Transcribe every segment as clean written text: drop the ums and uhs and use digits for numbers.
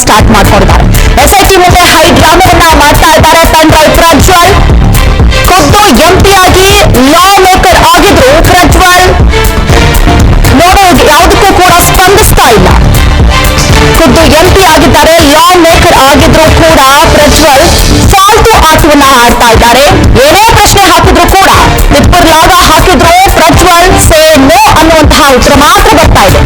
Start ಮಾಡ್ಕೊಂಡಿದ್ದಾರೆ. SIT ಮುಂದೆ high ಡ್ರಾಮಾವನ್ನ ಮಾಡ್ತಾ ಇದ್ದಾರೆ ಪೆನ್ ಡ್ರೈವ್ ಪ್ರಜ್ವಲ್. ಖುದ್ದು ಎಂಪಿ ಆಗಿ ಲಾ ಮೇಕರ್ ಆಗಿದ್ರು ಪ್ರಜ್ವಲ್ ನೋಡೋದು ಯಾವುದಕ್ಕೂ ಕೂಡ ಸ್ಪಂದಿಸ್ತಾ ಇಲ್ಲ. ಖುದ್ದು ಎಂಪಿ ಆಗಿದ್ದಾರೆ, ಲಾ ಮೇಕರ್ ಆಗಿದ್ರು ಕೂಡ ಪ್ರಜ್ವಲ್ ಫಾಲ್ತು ಆಟವನ್ನ ಆಡ್ತಾ ಇದ್ದಾರೆ. ಏನೇ ಪ್ರಶ್ನೆ ಹಾಕಿದ್ರು ಕೂಡ ತಿಪ್ಪರ್ಲಾಗ ಹಾಕಿದ್ರು ಪ್ರಜ್ವಲ್ ಸೇ ನೋ ಅನ್ನುವಂತಹ ಉತ್ತರ ಮಾತ್ರ ಬರ್ತಾ ಇದೆ.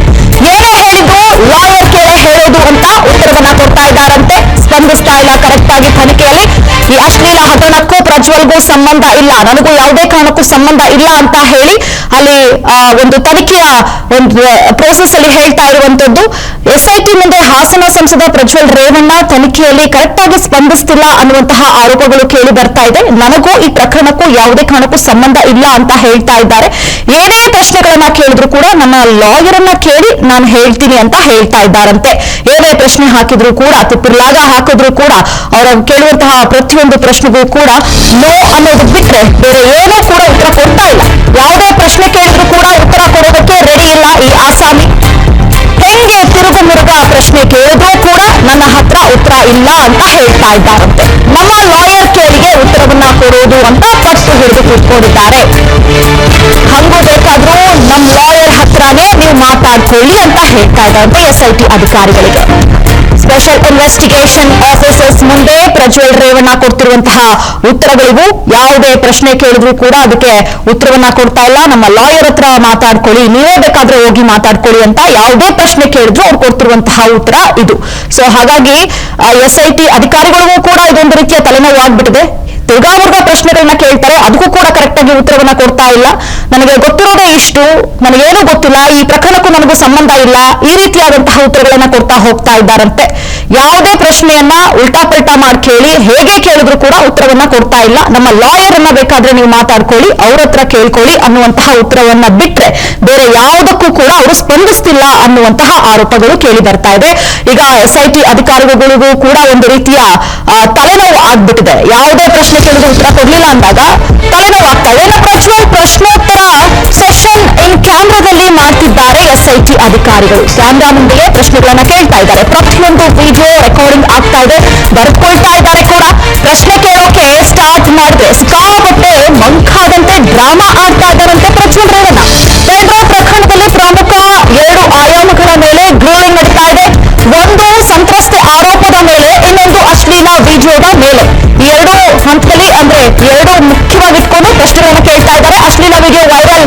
ಏನೇ ಹೇಳಿದ್ರು ಲಾಯರ್ ಕೇಳೇ ಹೇಳೋದು ಅಂತ ಉತ್ತರವನ್ನ ಕೊಡ್ತಾ ಇದ್ದಾರಂತೆ. ಸ್ಪಂದಿಸ್ತಾ ಇಲ್ಲ ಕರೆಕ್ಟ್ ಆಗಿ ತನಿಖೆಯಲ್ಲಿ. ಈ ಅಶ್ಲೀಲ ಹಗರಣಕ್ಕೂ ಪ್ರಜ್ವಲ್ಗೂ ಸಂಬಂಧ ಇಲ್ಲ, ನನಗೂ ಯಾವುದೇ ಕಾರಣಕ್ಕೂ ಸಂಬಂಧ ಇಲ್ಲ ಅಂತ ಹೇಳಿ ಅಲ್ಲಿ ಒಂದು ತನಿಖೆಯ ಒಂದು ಪ್ರೋಸೆಸ್ ಅಲ್ಲಿ ಹೇಳ್ತಾ ಇರುವಂತದ್ದು. ಎಸ್ಐಟಿ ಮುಂದೆ ಹಾಸನ ಸಂಸದ ಪ್ರಜ್ವಲ್ ರೇವಣ್ಣ ತನಿಖೆಯಲ್ಲಿ ಕರೆಕ್ಟ್ ಆಗಿ ಸ್ಪಂದಿಸ್ತಿಲ್ಲ ಅನ್ನುವಂತಹ ಆರೋಪಗಳು ಕೇಳಿ ಬರ್ತಾ ಇದೆ. ನನಗೂ ಈ ಪ್ರಕರಣಕ್ಕೂ ಯಾವುದೇ ಕಾರಣಕ್ಕೂ ಸಂಬಂಧ ಇಲ್ಲ ಅಂತ ಹೇಳ್ತಾ ಇದ್ದಾರೆ. ಏನೇ ಪ್ರಶ್ನೆಗಳನ್ನ ಕೇಳಿದ್ರು ಕೂಡ ನನ್ನ ಲಾಯರ್ ಅನ್ನ ಕೇಳಿ ನಾನು ಹೇಳ್ತೀನಿ ಅಂತ ಹೇಳ್ತಾ ಇದ್ದಾರಂತೆ. ಏನೇ ಪ್ರಶ್ನೆ ಹಾಕಿದ್ರು ಕೂಡ ತಿಪ್ಪರ್ಲಾಗ ಹಾಕಿದ್ರು ಕೂಡ ಅವರ ಕೇಳುವಂತಹ ಪ್ರತಿಯೊಂದು ಪ್ರಶ್ನೆಗೂ ಕೂಡ ನೋ ಅನ್ನೋದು ಬಿಟ್ರೆ ಬೇರೆ ಏನೂ ಕೂಡ ಉತ್ತರ ಕೊಡ್ತಾ ಇಲ್ಲ. ಯಾವುದೇ ಪ್ರಶ್ನೆ ಕೇಳಿದ್ರು ಕೂಡ ಉತ್ತರ ಕೊಡೋದಕ್ಕೆ ರೆಡಿ ಇಲ್ಲ ಈ ಆಸಾಮಿ. ಹೆಂಗೆ ತಿರುಗು ಮುರುಗ ಪ್ರಶ್ನೆ ಕೇಳಿದ್ರು ಕೂಡ ನನ್ನ ಹತ್ರ ಉತ್ತರ ಇಲ್ಲ ಅಂತ ಹೇಳ್ತಾ ಇದ್ದಾರಂತೆ. ನಮ್ಮ ಲಾಯರ್ ಕೇಳಿಗೆ ಉತ್ತರವನ್ನ ಕೊಡೋದು ಅಂತ ಪಟ್ಟು ಹಿಡಿದು ಕೂತ್ಕೊಂಡಿದ್ದಾರೆ. ಹಂಗೂ ಬೇಕಾದ್ರೂ ನಮ್ಮ ಲಾಯರ್ ಹತ್ರನೇ ನೀವು ಮಾತಾಡ್ಕೊಳ್ಳಿ ಅಂತ ಹೇಳ್ತಾ ಇದ್ದಾರಂತೆ ಎಸ್ಐಟಿ ಅಧಿಕಾರಿಗಳಿಗೆ. ಸ್ಪೆಷಲ್ ಇನ್ವೆಸ್ಟಿಗೇಷನ್ ಆಫೀಸರ್ಸ್ ಮುಂದೆ ಪ್ರಜ್ವಲ್ ರೇವಣ್ಣ ಕೊಡ್ತಿರುವಂತಹ ಉತ್ತರಗಳಿಗೂ ಯಾವುದೇ ಪ್ರಶ್ನೆ ಕೇಳಿದ್ರು ಕೂಡ ಅದಕ್ಕೆ ಉತ್ತರವನ್ನ ಕೊಡ್ತಾ ಇಲ್ಲ. ನಮ್ಮ ಲಾಯರ್ ಹತ್ರ ಮಾತಾಡ್ಕೊಳ್ಳಿ, ನೀವೇ ಬೇಕಾದ್ರೆ ಹೋಗಿ ಮಾತಾಡ್ಕೊಳ್ಳಿ ಅಂತ ಯಾವುದೇ ಪ್ರಶ್ನೆ ಕೇಳಿದ್ರು ಅವ್ರು ಕೊಡ್ತಿರುವಂತಹ ಉತ್ತರ ಇದು. ಸೊ ಹಾಗಾಗಿ ಎಸ್ಐಟಿ ಅಧಿಕಾರಿಗಳಿಗೂ ಕೂಡ ಇದೊಂದು ರೀತಿಯ ತಲೆನೋವು ಆಗ್ಬಿಟ್ಟಿದೆ. ತಿರ್ಗಾಮುರ್ಗ ಪ್ರಶ್ನೆಗಳನ್ನ ಕೇಳ್ತಾರೆ, ಅದಕ್ಕೂ ಕೂಡ ಕರೆಕ್ಟ್ ಆಗಿ ಉತ್ತರವನ್ನ ಕೊಡ್ತಾ ಇಲ್ಲ. ನನಗೆ ಗೊತ್ತಿರೋದೇ ಇಷ್ಟು, ನನಗೇನು ಗೊತ್ತಿಲ್ಲ, ಈ ಪ್ರಕರಣಕ್ಕೂ ನನಗೂ ಸಂಬಂಧ ಇಲ್ಲ, ಈ ರೀತಿಯಾದಂತಹ ಉತ್ತರಗಳನ್ನ ಕೊಡ್ತಾ ಹೋಗ್ತಾ ಇದ್ದಾರಂತೆ. ಯಾವುದೇ ಪ್ರಶ್ನೆಯನ್ನ ಉಲ್ಟಾ ಪಲ್ಟಾ ಮಾಡಿ ಕೇಳಿ ಹೇಗೆ ಕೇಳಿದ್ರು ಕೂಡ ಉತ್ತರವನ್ನ ಕೊಡ್ತಾ ಇಲ್ಲ. ನಮ್ಮ ಲಾಯರ್ ಅನ್ನ ಬೇಕಾದ್ರೆ ನೀವು ಮಾತಾಡ್ಕೊಳ್ಳಿ, ಅವ್ರ ಹತ್ರ ಕೇಳ್ಕೊಳ್ಳಿ ಅನ್ನುವಂತಹ ಉತ್ತರವನ್ನ ಬಿಟ್ರೆ ಬೇರೆ ಯಾವುದಕ್ಕೂ ಕೂಡ ಅವರು ಸ್ಪಂದಿಸ್ತಿಲ್ಲ ಅನ್ನುವಂತಹ ಆರೋಪಗಳು ಕೇಳಿ ಬರ್ತಾ ಇದೆ. ಈಗ ಎಸ್ಐಟಿ ಅಧಿಕಾರಿಗಳಿಗೂ ಕೂಡ ಒಂದು ರೀತಿಯ ತಲೆನೋವು ಆಗ್ಬಿಟ್ಟಿದೆ. ಯಾವುದೇ ಪ್ರಶ್ನೆ ಕೇಳಿದ್ರು ಉತ್ತರ ಕೊಡ್ಲಿಲ್ಲ ಅಂದಾಗ ತಲೆನೋವು ಆಗ್ತಾ ಇದೆ. ಪ್ರಜ್ವಲ್ ಪ್ರಶ್ನೋತ್ತರ ಸೆಷನ್ ಇನ್ ಕ್ಯಾಮ್ರಾದಲ್ಲಿ ಮಾಡ್ತಿದ್ದಾರೆ ಎಸ್ಐಟಿ ಅಧಿಕಾರಿಗಳು. ಕ್ಯಾಮ್ರಾ ಮುಂದೆಯೇ ಪ್ರಶ್ನೆಗಳನ್ನ ಕೇಳ್ತಾ ಇದ್ದಾರೆ. ಪ್ರತಿಯೊಂದು ವಿಡಿಯೋ ರೆಕಾರ್ಡಿಂಗ್ ಆಗ್ತಾ ಇದೆ, ಬರ್ಕೊಳ್ತಾ ಇದ್ದಾರೆ ಕೂಡ. ಪ್ರಶ್ನೆ ಕೇಳೋಕೆ ಸ್ಟಾರ್ಟ್ ಮಾಡಿದ್ರೆ ಸಿಕ್ಕಾಪಟ್ಟೆ ಮಂಕಾದಂತೆ ಡ್ರಾಮಾ ಆಡ್ತಾ ಇದ್ದಾರಂತೆ ಪ್ರಜ್ವಲ್ ರೇವಣ್ಣ. ಪೆನ್ ಡ್ರೈವ್ ಪ್ರಕರಣದಲ್ಲಿ ಪ್ರಮುಖ 2 ಆಯಾಮಗಳ ಮೇಲೆ ಗ್ರೂಲಿಂಗ್ ನಡೀತಾ ಇದೆ. ಒಂದು ಸಂತ್ರಸ್ತೆ ಆರೋಪದ ಮೇಲೆ, ಇನ್ನೊಂದು ಅಶ್ಲೀಲ ವಿಡಿಯೋದ ಮೇಲೆ. ಈ 2 ಹಂತದಲ್ಲಿ ಅಂದ್ರೆ 2 ಮುಖ್ಯವಾಗಿ ಇಟ್ಕೊಂಡು ಪ್ರಶ್ನೆಗಳನ್ನು ಕೇಳ್ತಾ ಇದ್ದಾರೆ. ಅಶ್ಲೀಲ ವಿಡಿಯೋ ವೈರಲ್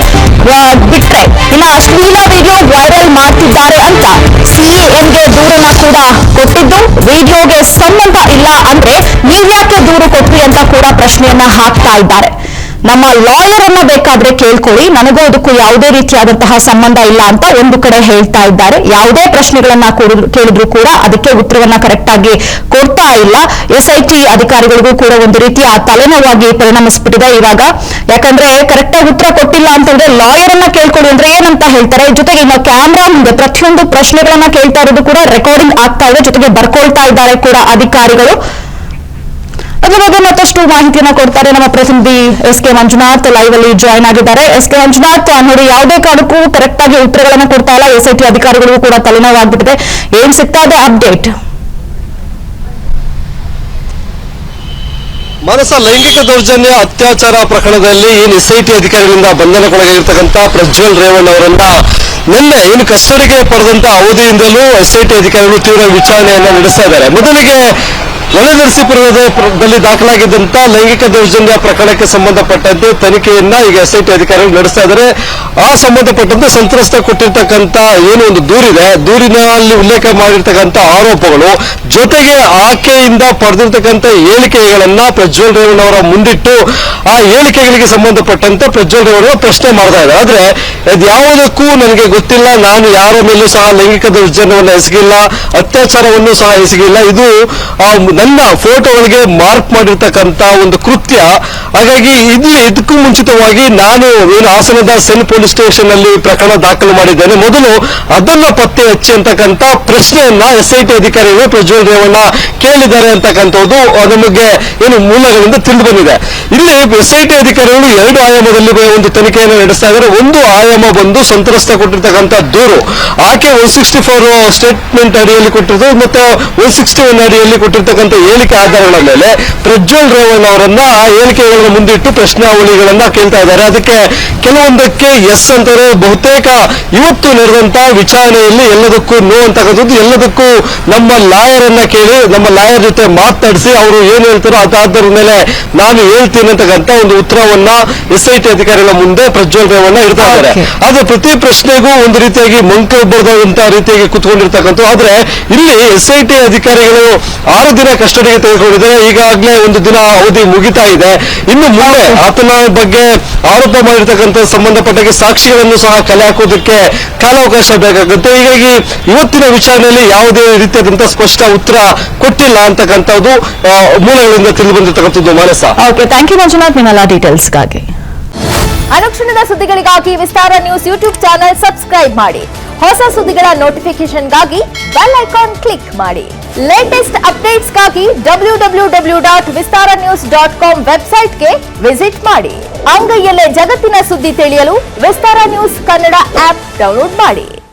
ಬಿಟ್ರೆ ಇನ್ನ ಅಶ್ಲೀಲ ವಿಡಿಯೋ ವೈರಲ್ ಮಾಡ್ತಿದ್ದಾರೆ ಅಂತ ಸಿಎಂಗೆ ದೂರನ್ನ ಕೂಡ ಕೊಟ್ಟಿದ್ದು, ವಿಡಿಯೋಗೆ ಸಂಬಂಧ ಇಲ್ಲ ಅಂದ್ರೆ ನೀವ್ಯಾಕೆ ದೂರು ಕೊಟ್ರಿ ಅಂತ ಕೂಡ ಪ್ರಶ್ನೆಯನ್ನ ಹಾಕ್ತಾ ಇದ್ದಾರೆ. ನಮ್ಮ ಲಾಯರ್ ಅನ್ನ ಬೇಕಾದ್ರೆ ಕೇಳ್ಕೊಳ್ಳಿ, ನನಗೂ ಅದಕ್ಕೂ ಯಾವುದೇ ರೀತಿಯಾದಂತಹ ಸಂಬಂಧ ಇಲ್ಲ ಅಂತ ಒಂದು ಕಡೆ ಹೇಳ್ತಾ ಇದ್ದಾರೆ. ಯಾವುದೇ ಪ್ರಶ್ನೆಗಳನ್ನ ಕೇಳಿದ್ರು ಕೂಡ ಅದಕ್ಕೆ ಉತ್ತರವನ್ನ ಕರೆಕ್ಟ್ ಆಗಿ ಕೊಡ್ತಾ ಇಲ್ಲ. ಎಸ್ಐಟಿ ಅಧಿಕಾರಿಗಳಿಗೂ ಕೂಡ ಒಂದು ರೀತಿಯ ತಲೆನೋವಾಗಿ ಪರಿಣಮಿಸ್ಬಿಟ್ಟಿದೆ ಇವಾಗ. ಯಾಕಂದ್ರೆ ಕರೆಕ್ಟ್ ಆಗಿ ಉತ್ತರ ಕೊಟ್ಟಿಲ್ಲ ಅಂತಂದ್ರೆ ಲಾಯರ್ ಅನ್ನ ಕೇಳ್ಕೊಳ್ಳಿ ಅಂದ್ರೆ ಏನಂತ ಹೇಳ್ತಾರೆ. ಜೊತೆಗೆ ಇನ್ನು ಕ್ಯಾಮ್ರಾ ಮುಂದೆ ಪ್ರತಿಯೊಂದು ಪ್ರಶ್ನೆಗಳನ್ನ ಕೇಳ್ತಾ ಇರೋದು ಕೂಡ ರೆಕಾರ್ಡಿಂಗ್ ಆಗ್ತಾ ಇದೆ, ಜೊತೆಗೆ ಬರ್ಕೊಳ್ತಾ ಇದ್ದಾರೆ ಕೂಡ ಅಧಿಕಾರಿಗಳು. ಅದ್ರ ಬಗ್ಗೆ ಮತ್ತಷ್ಟು ಮಾಹಿತಿಯನ್ನ ಕೊಡ್ತಾರೆ ನಮ್ಮ ಪ್ರತಿನಿಧಿ ಎಸ್.ಕೆ. ಮಂಜುನಾಥ್ ಲೈವ್ ಅಲ್ಲಿ ಜಾಯ್ನ್ ಆಗಿದ್ದಾರೆ. ಎಸ್.ಕೆ. ಮಂಜುನಾಥ್, ನೋಡಿ ಯಾವುದೇ ಕಾರಣಕ್ಕೂ ಕರೆಕ್ಟ್ ಆಗಿ ಉತ್ತರಗಳನ್ನ ಕೊಡ್ತಾ ಇಲ್ಲ, ಎಸ್ಐಟಿ ಅಧಿಕಾರಿಗಳಿಗೂ ಕೂಡ ತಲೆನೋವಾಗ್ಬಿಟ್ಟಿದೆ. ಏನ್ ಸಿಗ್ತಾ ಇದೆ ಅಪ್ಡೇಟ್? ಮಾನಸ, ಲೈಂಗಿಕ ದೌರ್ಜನ್ಯ ಅತ್ಯಾಚಾರ ಪ್ರಕರಣದಲ್ಲಿ ಏನು ಎಸ್ಐಟಿ ಅಧಿಕಾರಿಗಳಿಂದ ಬಂಧನಕ್ಕೊಳಗಾಗಿರ್ತಕ್ಕಂಥ ಪ್ರಜ್ವಲ್ ರೇವಣ್ಣ ಅವರನ್ನ ನಿನ್ನೆ ಏನು ಕಸ್ಟಡಿಗೆ ಪಡೆದಂತ ಅವಧಿಯಿಂದಲೂ ಎಸ್ಐಟಿ ಅಧಿಕಾರಿಗಳು ತೀವ್ರ ವಿಚಾರಣೆಯನ್ನ ನಡೆಸ್ತಾ ಇದ್ದಾರೆ. ಮೊದಲಿಗೆ ಹೊಳೆನರಸೀಪುರದಲ್ಲಿ ದಾಖಲಾಗಿದ್ದಂತ ಲೈಂಗಿಕ ದೌರ್ಜನ್ಯ ಪ್ರಕರಣಕ್ಕೆ ಸಂಬಂಧಪಟ್ಟಂತೆ ತನಿಖೆಯನ್ನ ಈಗ ಎಸ್ಐಟಿ ಅಧಿಕಾರಿಗಳು ನಡೆಸ್ತಾ ಇದ್ದಾರೆ. ಆ ಸಂಬಂಧಪಟ್ಟಂತೆ ಸಂತ್ರಸ್ತ ಕೊಟ್ಟಿರ್ತಕ್ಕಂಥ ಏನು ಒಂದು ದೂರಿದೆ, ದೂರಿನಲ್ಲಿ ಉಲ್ಲೇಖ ಮಾಡಿರ್ತಕ್ಕಂಥ ಆರೋಪಗಳು ಜೊತೆಗೆ ಆಕೆಯಿಂದ ಪಡೆದಿರ್ತಕ್ಕಂಥ ಹೇಳಿಕೆಗಳನ್ನ ಪ್ರಜ್ವಲ್ ರೇವಣ್ಣ ಅವರ ಮುಂದಿಟ್ಟು ಆ ಹೇಳಿಕೆಗಳಿಗೆ ಸಂಬಂಧಪಟ್ಟಂತೆ ಪ್ರಜ್ವಲ್ ರೇವಣ್ಣ ಪ್ರಶ್ನೆ ಮಾಡ್ತಾ ಇದ್ದಾರೆ. ಆದ್ರೆ ಅದ್ಯಾವುದಕ್ಕೂ ನನಗೆ ಗೊತ್ತಿಲ್ಲ, ನಾನು ಯಾರ ಮೇಲೂ ಸಹ ಲೈಂಗಿಕ ದೌರ್ಜನ್ಯವನ್ನು ಎಸಗಿಲ್ಲ, ಅತ್ಯಾಚಾರವನ್ನು ಸಹ ಎಸಗಿಲ್ಲ, ಇದು ನನ್ನ ಫೋಟೋಗಳಿಗೆ ಮಾರ್ಕ್ ಮಾಡಿರ್ತಕ್ಕಂತ ಒಂದು ಕೃತ್ಯ. ಹಾಗಾಗಿ ಇದಕ್ಕೂ ಮುಂಚಿತವಾಗಿ ನಾನು ಏನು ಹಾಸನದ ಸೆನ್ ಪೊಲೀಸ್ ಸ್ಟೇಷನ್ ಅಲ್ಲಿ ಪ್ರಕರಣ ದಾಖಲು ಮಾಡಿದ್ದೇನೆ. ಮೊದಲು ಅದನ್ನ ಪತ್ತೆ ಹಚ್ಚಿ ಅಂತಕ್ಕಂತ ಪ್ರಶ್ನೆಯನ್ನ SIT ಅಧಿಕಾರಿಗಳು ಪ್ರಜ್ವಲ್ ರೇವಣ್ಣ ಕೇಳಿದ್ದಾರೆ ಅಂತಕ್ಕಂಥದ್ದು ನಮಗೆ ಏನು ಮೂಲಗಳಿಂದ ತಿಳಿದು ಬಂದಿದೆ. ಇಲ್ಲಿ SIT ಅಧಿಕಾರಿಗಳು 2 ಆಯಾಮದಲ್ಲಿ ಒಂದು ತನಿಖೆಯನ್ನು ನಡೆಸ್ತಾ ಇದ್ದಾರೆ. ಒಂದು ಆಯಾಮ ಬಂದು ಸಂತ್ರಸ್ತ ಕೊಟ್ಟಿರ್ತಕ್ಕಂಥ ದೂರು, ಆಕೆ 164 ಸ್ಟೇಟ್ಮೆಂಟ್ ಅಡಿಯಲ್ಲಿ ಕೊಟ್ಟಿರೋದು ಮತ್ತೆ 161 ಅಡಿಯಲ್ಲಿ ಕೊಟ್ಟಿರ್ತಕ್ಕಂಥ ಹೇಳಿಕೆ ಆಧಾರಗಳ ಮೇಲೆ ಪ್ರಜ್ವಲ್ ರೇವಣ್ಣ ಅವರನ್ನ ಆ ಹೇಳಿಕೆಗಳನ್ನು ಮುಂದಿಟ್ಟು ಪ್ರಶ್ನಾವಳಿಗಳನ್ನ ಕೇಳ್ತಾ ಇದ್ದಾರೆ. ಅದಕ್ಕೆ ಕೆಲವೊಂದಕ್ಕೆ ಎಸ್ ಅಂತಾರೆ. ಬಹುತೇಕ ಇವತ್ತು ನಡೆದಂತಹ ವಿಚಾರಣೆಯಲ್ಲಿ ಎಲ್ಲದಕ್ಕೂ ನೋ ಅಂತಕ್ಕಂಥದ್ದು, ಎಲ್ಲದಕ್ಕೂ ನಮ್ಮ ಲಾಯರ್ ಅನ್ನ ಕೇಳಿ ನಮ್ಮ ಲಾಯರ್ ಜೊತೆ ಮಾತನಾಡಿಸಿ ಅವರು ಏನ್ ಹೇಳ್ತಾರೋ ಅದಾದ್ರ ಮೇಲೆ ನಾನು ಹೇಳ್ತೀನಿ ಅಂತಕ್ಕಂಥ ಒಂದು ಉತ್ತರವನ್ನ SIT ಅಧಿಕಾರಿಗಳ ಮುಂದೆ ಪ್ರಜ್ವಲ್ ರೇವಣ್ಣ ಇಡ್ತಾ ಇದ್ದಾರೆ. ಆದ್ರೆ ಪ್ರತಿ ಪ್ರಶ್ನೆಗೂ ಒಂದು ರೀತಿಯಾಗಿ ಮಂಕ ಬರೆದಂತ ರೀತಿಯಾಗಿ ಕುತ್ಕೊಂಡಿರ್ತಕ್ಕಂಥ. ಆದ್ರೆ ಇಲ್ಲಿ SIT ಅಧಿಕಾರಿಗಳು 6 ದಿನ ಕಸ್ಟಡಿಗೆ ತೆಗೆದುಕೊಂಡಿದ್ದಾರೆ. ಈಗಾಗಲೇ 1 ದಿನ ಅವಧಿ ಮುಗಿತಾ ಇದೆ. ಇನ್ನು ಮುಂದೆ ಆತನ ಬಗ್ಗೆ ಆರೋಪ ಮಾಡಿರ್ತಕ್ಕಂಥ ಸಂಬಂಧಪಟ್ಟ ಸಾಕ್ಷಿಗಳನ್ನು ಸಹ ಕಲೆ ಹಾಕೋದಕ್ಕೆ ಕಾಲಾವಕಾಶ ಬೇಕಾಗುತ್ತೆ. ಹೀಗಾಗಿ ಇವತ್ತಿನ ವಿಚಾರಣೆಯಲ್ಲಿ ಯಾವುದೇ ರೀತಿಯಾದಂತಹ ಸ್ಪಷ್ಟ ಉತ್ತರ ಕೊಟ್ಟಿಲ್ಲ ಅಂತಕ್ಕಂಥದ್ದು ಮೂಲಗಳಿಂದ ತಿಳಿದು ಬಂದಿರತಕ್ಕಂಥದ್ದು. ಮಾನಸ, ಓಕೆ, ಥ್ಯಾಂಕ್ ಯು ಮಂಜುನಾಥ್ ನಿಮ್ಮೆಲ್ಲ ಡೀಟೇಲ್ಸ್ಗಾಗಿ. ಅನುಕ್ಷಣದ ಸುದ್ದಿಗಳಿಗಾಗಿ ವಿಸ್ತಾರ ನ್ಯೂಸ್ ಯೂಟ್ಯೂಬ್ ಚಾನೆಲ್ ಸಬ್ಸ್ಕ್ರೈಬ್ ಮಾಡಿ. ಹೊಸ ಸುದ್ದಿಗಳ ನೋಟಿಫಿಕೇಶನ್ಗಾಗಿ ಬೆಲ್ ಐಕಾನ್ ಕ್ಲಿಕ್ ಮಾಡಿ. ಲೇಟೆಸ್ಟ್ ಅಪ್ಡೇಟ್ಸ್ಗಾಗಿ www.vistaranews.com ವೆಬ್ಸೈಟ್ಗೆ ವಿಸಿಟ್ ಮಾಡಿ. ಅಂಗೈಯಲ್ಲೇ ಜಗತ್ತಿನ ಸುದ್ದಿ ತಿಳಿಯಲು ವಿಸ್ತಾರ ನ್ಯೂಸ್ ಕನ್ನಡ ಆಪ್ ಡೌನ್ಲೋಡ್ ಮಾಡಿ.